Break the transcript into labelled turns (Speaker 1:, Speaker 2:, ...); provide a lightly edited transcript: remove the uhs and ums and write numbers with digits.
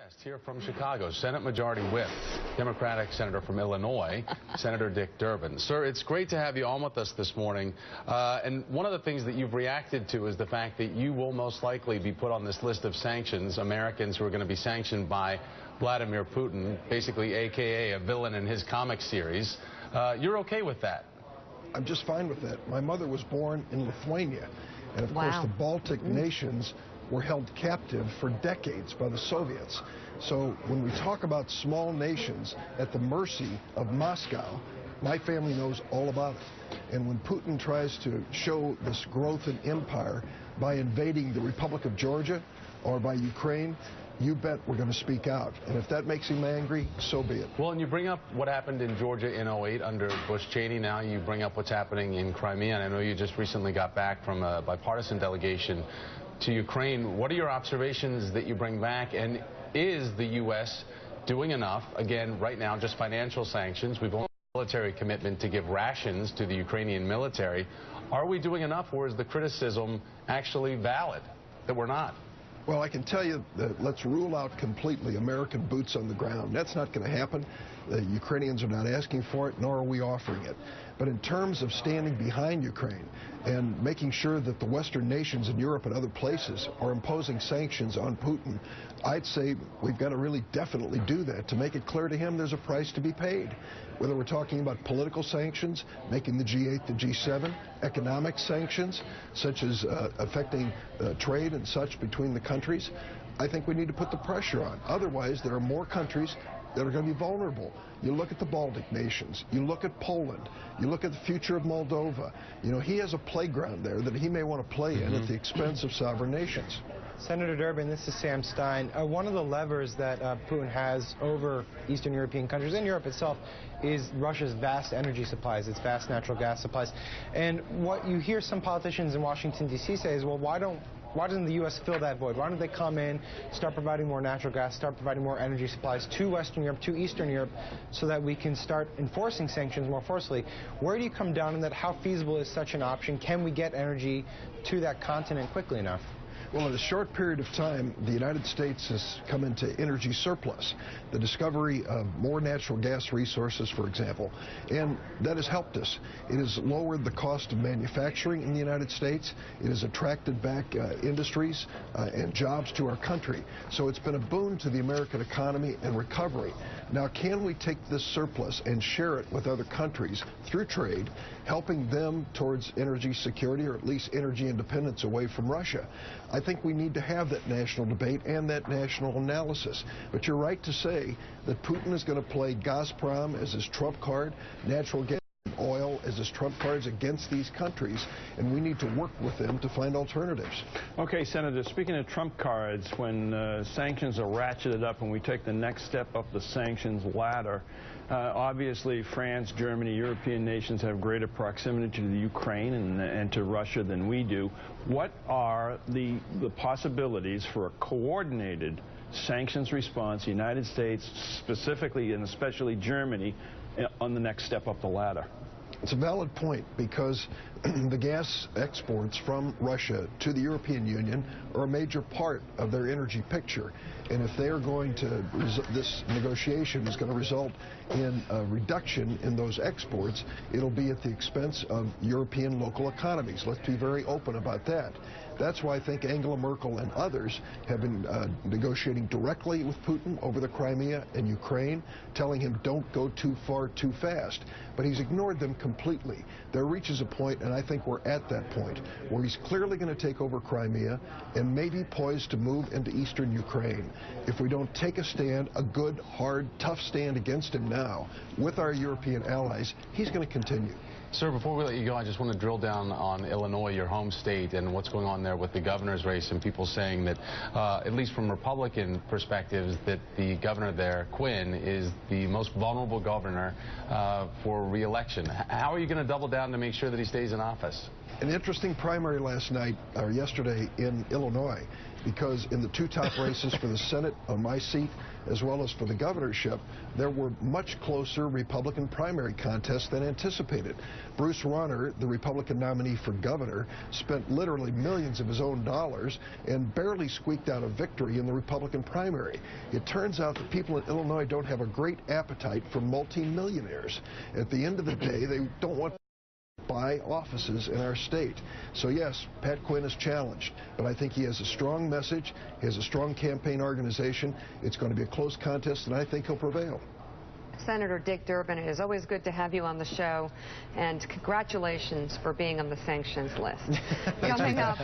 Speaker 1: Guest here from Chicago, Senate Majority Whip, Democratic Senator from Illinois, Senator Dick Durbin. Sir, it's great to have you on with us this morning. And one of the things that you've reacted to is the fact that you will most likely be put on this list of sanctions, Americans who are going to be sanctioned by Vladimir Putin, basically a.k.a. a villain in his comic series. You're okay with that?
Speaker 2: I'm just fine with that. My mother was born in Lithuania, and of course the Baltic nations were held captive for decades by the Soviets. So when we talk about small nations at the mercy of Moscow, my family knows all about it. And when Putin tries to show this growth in empire by invading the Republic of Georgia or by Ukraine, you bet we're going to speak out. And if that makes him angry, so be it.
Speaker 1: Well, and you bring up what happened in Georgia in '08 under Bush-Cheney. Now you bring up what's happening in Crimea. And I know you just recently got back from a bipartisan delegation to Ukraine. What are your observations that you bring back? And is the U.S. doing enough? Again, right now, just financial sanctions. We've only a military commitment to give rations to the Ukrainian military. Are we doing enough, or is the criticism actually valid that we're not?
Speaker 2: Well, I can tell you that let's rule out completely American boots on the ground. That's not going to happen. The Ukrainians are not asking for it, nor are we offering it. But in terms of standing behind Ukraine and making sure that the Western nations in Europe and other places are imposing sanctions on Putin, I'd say we've got to really definitely do that to make it clear to him there's a price to be paid. Whether we're talking about political sanctions, making the G8 the G7, economic sanctions, such as affecting trade and such between the countries, I think we need to put the pressure on. Otherwise, there are more countries that are going to be vulnerable. You look at the Baltic nations, you look at Poland, you look at the future of Moldova. You know, he has a playground there that he may want to play in at the expense of sovereign nations.
Speaker 3: Senator Durbin, this is Sam Stein. One of the levers that Putin has over Eastern European countries and Europe itself is Russia's vast energy supplies, its vast natural gas supplies. And what you hear some politicians in Washington, D.C. say is, well, why doesn't the U.S. fill that void? Why don't they come in, start providing more natural gas, start providing more energy supplies to Western Europe, to Eastern Europe, so that we can start enforcing sanctions more forcefully? Where do you come down on that? How feasible is such an option? Can we get energy to that continent quickly enough?
Speaker 2: Well, in a short period of time, the United States has come into energy surplus, the discovery of more natural gas resources, for example, and that has helped us. It has lowered the cost of manufacturing in the United States. It has attracted back industries and jobs to our country. So it's been a boon to the American economy and recovery. Now, can we take this surplus and share it with other countries through trade, helping them towards energy security, or at least energy independence away from Russia? I think we need to have that national debate and that national analysis. But you're right to say that Putin is going to play Gazprom as his trump card, natural gas and oil as his trump cards against these countries, and we need to work with them to find alternatives.
Speaker 4: Okay, Senator, speaking of trump cards, when sanctions are ratcheted up and we take the next step up the sanctions ladder, obviously France, Germany, European nations have greater proximity to the Ukraine and to Russia than we do. What are the possibilities for a coordinated sanctions response, United States specifically and especially Germany, on the next step up the ladder?
Speaker 2: It's a valid point, because the gas exports from Russia to the European Union are a major part of their energy picture. And if they are going to, this negotiation is going to result in a reduction in those exports, it'll be at the expense of European local economies. Let's be very open about that. That's why I think Angela Merkel and others have been negotiating directly with Putin over the Crimea and Ukraine, telling him don't go too far too fast. But he's ignored them completely. There reaches a point, and I think we're at that point, where he's clearly going to take over Crimea and maybe poised to move into eastern Ukraine. If we don't take a stand, a good, hard, tough stand against him now with our European allies, he's going to continue.
Speaker 1: Sir, before we let you go, I just want to drill down on Illinois, your home state, and what's going on there with the governor's race, and people saying that, at least from Republican perspectives, that the governor there, Quinn, is the most vulnerable governor for re-election. How are you going to double down to make sure that he stays in office?
Speaker 2: An interesting primary last night, or yesterday, in Illinois, because in the two top races for the Senate on my seat, as well as for the governorship, there were much closer Republican primary contests than anticipated. Bruce Rauner, the Republican nominee for governor, spent literally millions of his own dollars and barely squeaked out a victory in the Republican primary. It turns out that people in Illinois don't have a great appetite for multimillionaires. At the end of the day, they don't want buy offices in our state. So yes, Pat Quinn is challenged, but I think he has a strong message, he has a strong campaign organization. It's going to be a close contest, and I think he'll prevail.
Speaker 5: Senator Dick Durbin, it is always good to have you on the show, and congratulations for being on the sanctions list. Coming up.